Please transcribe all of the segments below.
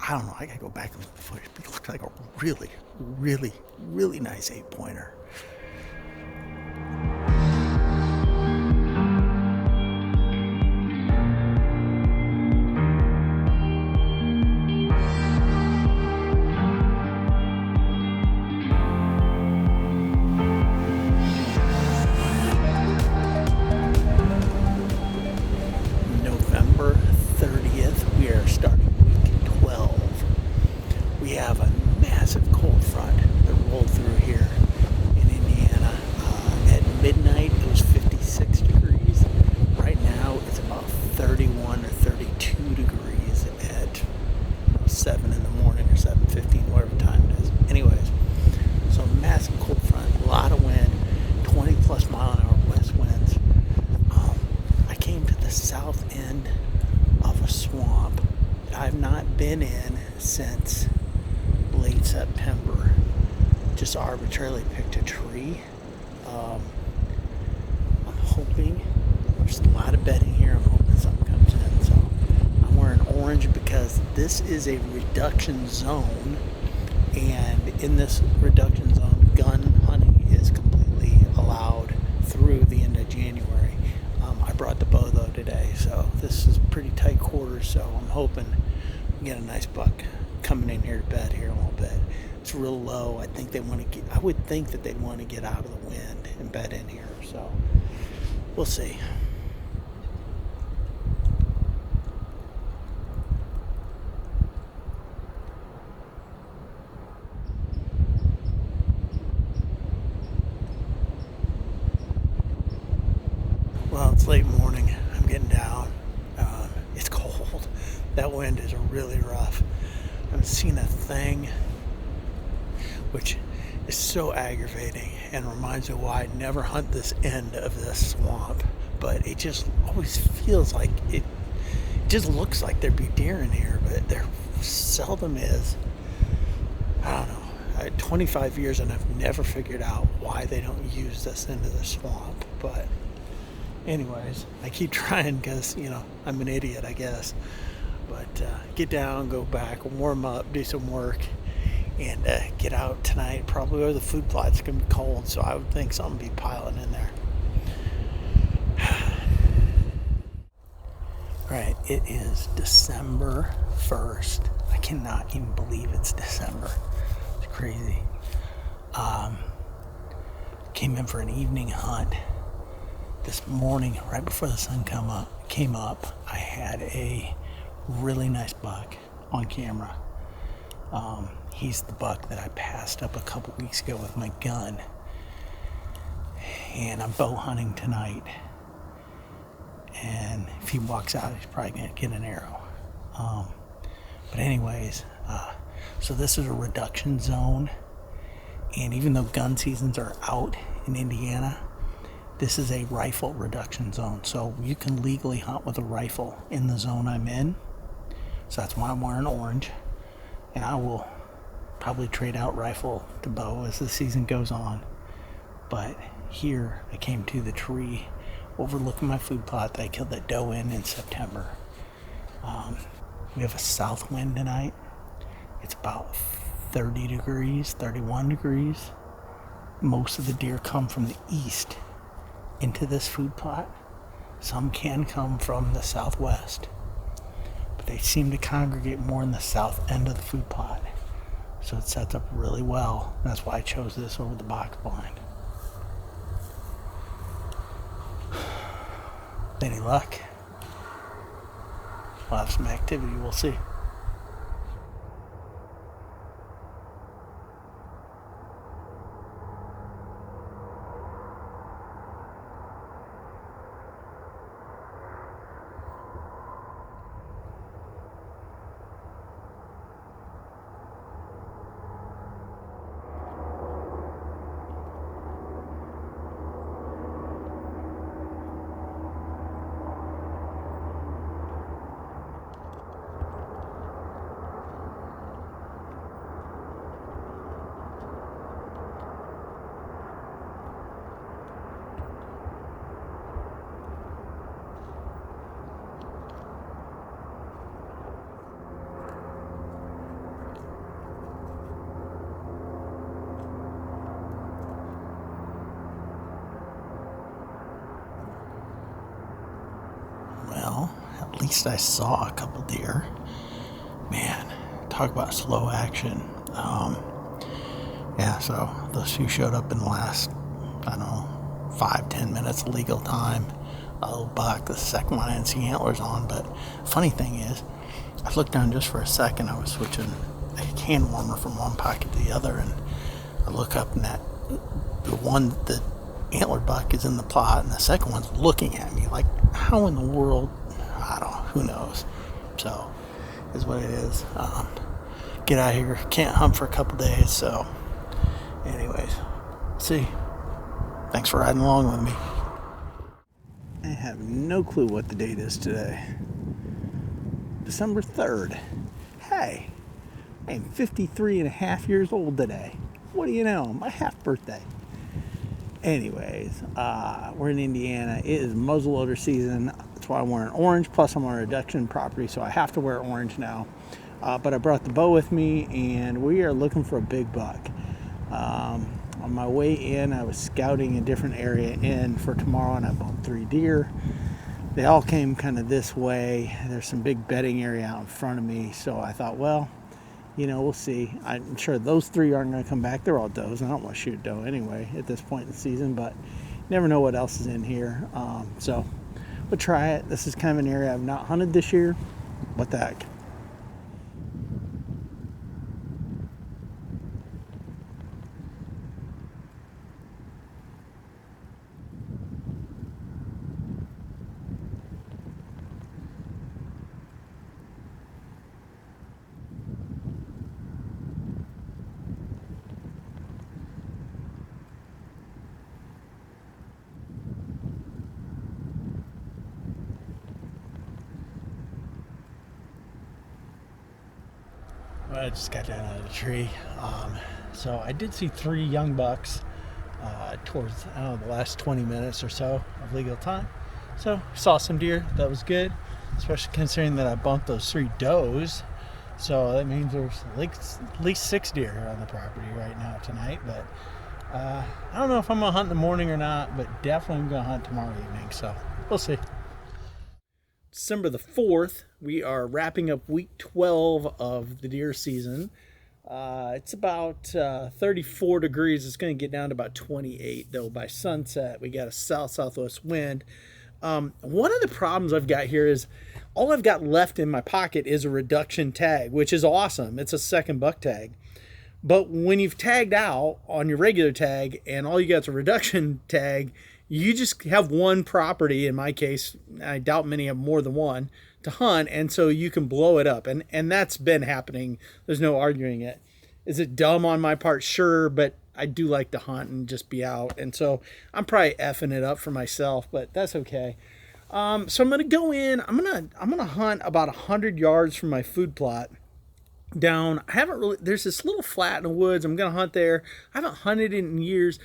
I don't know, I gotta go back and look at the footage, but it looked like a really, really, really nice 8-pointer. November 30th, we are starting week 12. We have a massive cold front that rolled through here in Indiana. At midnight, it was 56 degrees. Right now, it's about 31 or 32 degrees at 7 in the morning or 7:15, whatever time it is. Anyways, so massive cold front, a lot of wind, 20 plus mile an hour west winds. I came to the south end of a swamp that I've not been in since late September. Just arbitrarily picked a tree. I'm hoping, there's a lot of bedding here, I'm hoping something comes in. So I'm wearing orange because this is a reduction zone, and in this reduction zone, gun hunting is completely allowed through the end of January. I brought the bow though today, so this is pretty tight quarters, so I'm hoping we get a nice buck coming in here to bed here a little bit. It's real low. I think they want to get, I would think that they'd want to get out of the wind and bed in here, so we'll see. Well, it's late morning. I'm getting down. It's cold. That wind is really rough. I haven't seen a thing, which is so aggravating and reminds me why I never hunt this end of this swamp. But it just always feels like it just looks like there'd be deer in here, but there seldom is. I don't know. I had 25 years and I've never figured out why they don't use this end of the swamp. But anyways, I keep trying because, I'm an idiot, I guess. But get down, go back, warm up, do some work, and get out tonight. Probably where the food plot's going to be cold, so I would think something will be piling in there. Alright, it is December 1st. I cannot even believe it's December. It's crazy. Came in for an evening hunt. This morning, right before the sun came up, I had a really nice buck on camera. He's the buck that I passed up a couple weeks ago with my gun. And I'm bow hunting tonight. And if he walks out, he's probably going to get an arrow. But anyways, so this is a reduction zone. And even though gun seasons are out in Indiana, this is a rifle reduction zone, so you can legally hunt with a rifle in the zone I'm in. So that's why I'm wearing orange, and I will probably trade out rifle to bow as the season goes on. But here I came to the tree overlooking my food plot that I killed that doe in September. We have a south wind tonight. It's about 30 degrees, 31 degrees. Most of the deer come from the east into this food plot. Some can come from the southwest, but they seem to congregate more in the south end of the food plot, so it sets up really well. That's why I chose this over the box blind. Any luck? We'll have some activity, we'll see. least I saw a couple deer. Man, talk about slow action. Yeah, so those few showed up in the last, I don't know, 5-10 minutes legal time. A little buck. The second one I didn't see antlers on, but funny thing is, I looked down just for a second. I was switching a can warmer from one pocket to the other, and I look up, and the antler buck is in the plot, and the second one's looking at me like, how in the world? I don't know. Who knows? So, is what it is. Get out of here. Can't hunt for a couple days. So, anyways, see. Thanks for riding along with me. I have no clue what the date is today. December 3rd. Hey, I'm 53 and a half years old today. What do you know? My half birthday. Anyways, we're in Indiana. It is muzzleloader season. That's why I'm wearing orange. Plus, I'm on a reduction property, so I have to wear orange now. But I brought the bow with me, and we are looking for a big buck. On my way in, I was scouting a different area in for tomorrow, and I bought 3 deer. They all came kind of this way. There's some big bedding area out in front of me, so I thought, well, we'll see. I'm sure those 3 aren't going to come back. They're all does. I don't want to shoot doe anyway at this point in the season, but you never know what else is in here. So we'll try it. This is kind of an area I've not hunted this year. What the heck? I just got down out of the tree. So I did see 3 young bucks towards, the last 20 minutes or so of legal time. So saw some deer. That was good, especially considering that I bumped those 3 does. So that means there's at least 6 deer on the property right now tonight. But I don't know if I'm going to hunt in the morning or not, but definitely I'm going to hunt tomorrow evening. So we'll see. December the 4th, we are wrapping up week 12 of the deer season. It's about 34 degrees. It's going to get down to about 28, though, by sunset. We got a south-southwest wind. One of the problems I've got here is all I've got left in my pocket is a reduction tag, which is awesome. It's a second buck tag. But when you've tagged out on your regular tag and all you got is a reduction tag, you just have one property. In my case, I doubt many have more than one to hunt, and so you can blow it up. And that's been happening. There's no arguing it. Is it dumb on my part? Sure, but I do like to hunt and just be out. And so I'm probably effing it up for myself, but that's okay. So I'm going to go in. I'm going to hunt about 100 yards from my food plot down. There's this little flat in the woods. I'm going to hunt there. I haven't hunted in years.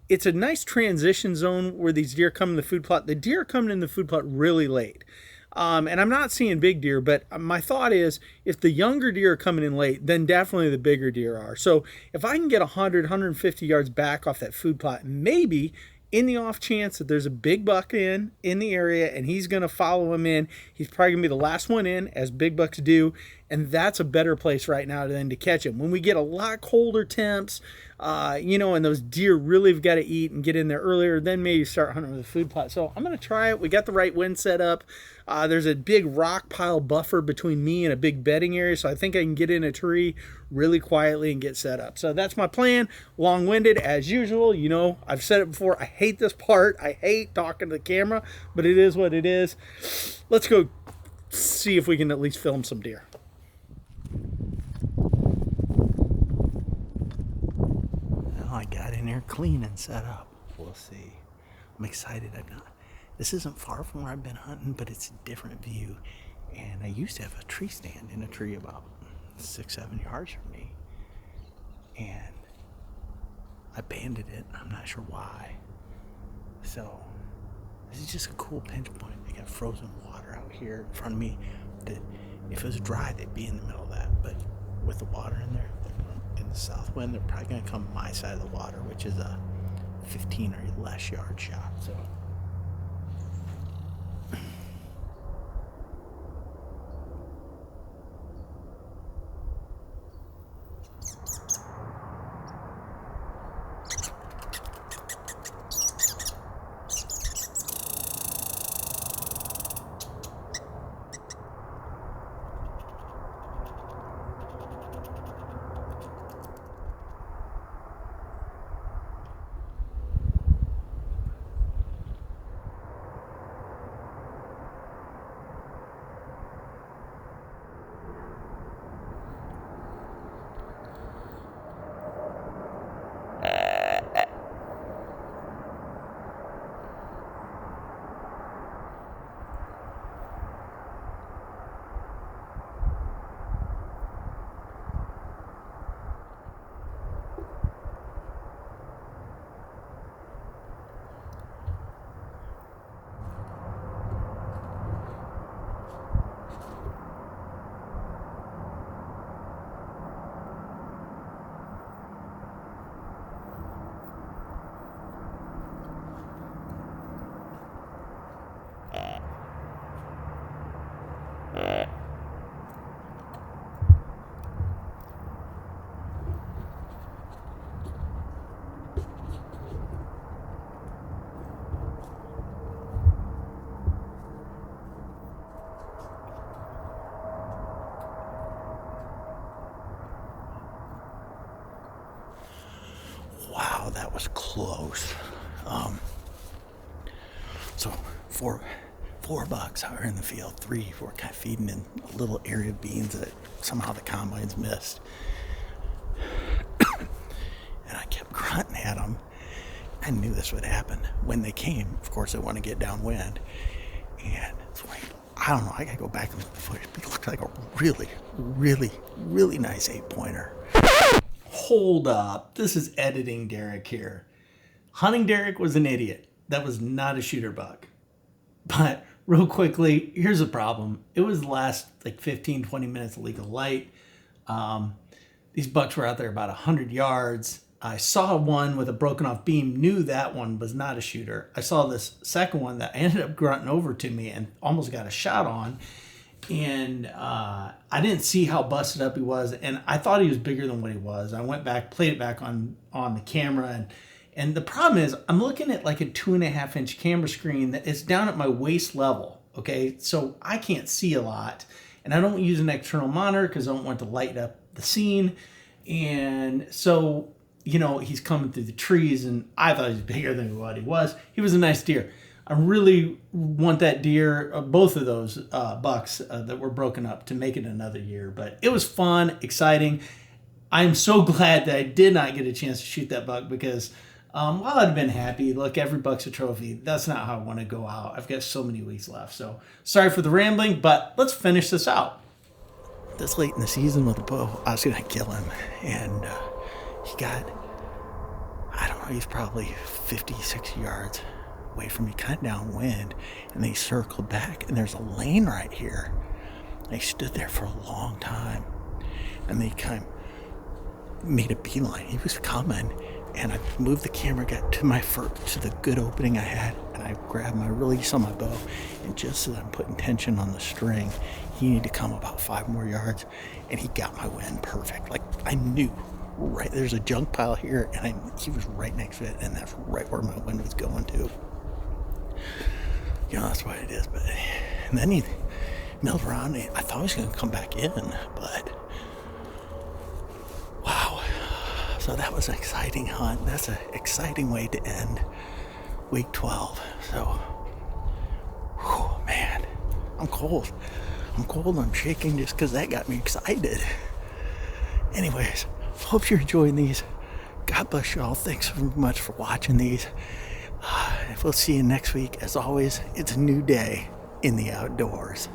It's a nice transition zone where these deer come in the food plot. The deer are coming in the food plot really late. And I'm not seeing big deer, but my thought is if the younger deer are coming in late, then definitely the bigger deer are. So if I can get 100, 150 yards back off that food plot, maybe in the off chance that there's a big buck in the area and he's going to follow him in, he's probably going to be the last one in, as big bucks do. And that's a better place right now than to catch him. When we get a lot colder temps, and those deer really have got to eat and get in there earlier, then maybe start hunting with a food plot. So I'm going to try it. We got the right wind set up. There's a big rock pile buffer between me and a big bedding area, so I think I can get in a tree really quietly and get set up. So that's my plan. Long-winded as usual. I've said it before. I hate this part. I hate talking to the camera, but it is what it is. Let's go see if we can at least film some deer. I got in there clean and set up. We'll see. I'm excited. This isn't far from where I've been hunting, but it's a different view. And I used to have a tree stand in a tree about 6-7 yards from me. And I abandoned it. I'm not sure why. So this is just a cool pinch point. I got frozen water out here in front of me that if it was dry, they'd be in the middle of that. But with the water in there, in the south wind, they're probably going to come my side of the water, which is a 15 or less yard shot. So was close. So four bucks out in the field, 3 were kind of feeding in a little area of beans that somehow the combines missed. And I kept grunting at them. I knew this would happen. When they came, of course, they want to get downwind. And it's like, I don't know, I gotta go back and look at the footage. It looked like a really, really, really nice 8-pointer. Hold up. This is editing Derek here. Hunting Derek was an idiot. That was not a shooter buck. But real quickly, here's the problem. It was the last like 15, 20 minutes of legal light. These bucks were out there about 100 yards. I saw one with a broken off beam, knew that one was not a shooter. I saw this second one that ended up grunting over to me and almost got a shot on. And I didn't see how busted up he was. And I thought he was bigger than what he was. I went back, played it back on the camera. And the problem is I'm looking at like a 2.5-inch camera screen that is down at my waist level. Okay, so I can't see a lot. And I don't use an external monitor because I don't want to light up the scene. And so, you know, he's coming through the trees and I thought he was bigger than what he was. He was a nice deer. I really want that deer, both of those bucks that were broken up, to make it another year. But it was fun, exciting. I'm so glad that I did not get a chance to shoot that buck because while I'd been happy, look, every buck's a trophy. That's not how I want to go out. I've got so many weeks left. So sorry for the rambling, but let's finish this out. This late in the season with a bow, I was going to kill him. And he got, I don't know, he's probably 50, 60 yards away from me, kind of downwind. And they circled back, and there's a lane right here. They stood there for a long time. And they kind of made a beeline. He was coming. And I moved the camera, got to the good opening I had, and I grabbed my release on my bow. And just as I'm putting tension on the string, he needed to come about 5 more yards, and he got my wind perfect. Like, I knew, right, there's a junk pile here, and he was right next to it, and that's right where my wind was going to. You know, that's what it is. But and then he milled around. I thought he was going to come back in, but wow. So that was an exciting hunt. That's an exciting way to end week 12. So, whew, man, I'm cold. I'm shaking just because that got me excited. Anyways, hope you're enjoying these. God bless you all. Thanks so much for watching these. We'll see you next week. As always, it's a new day in the outdoors.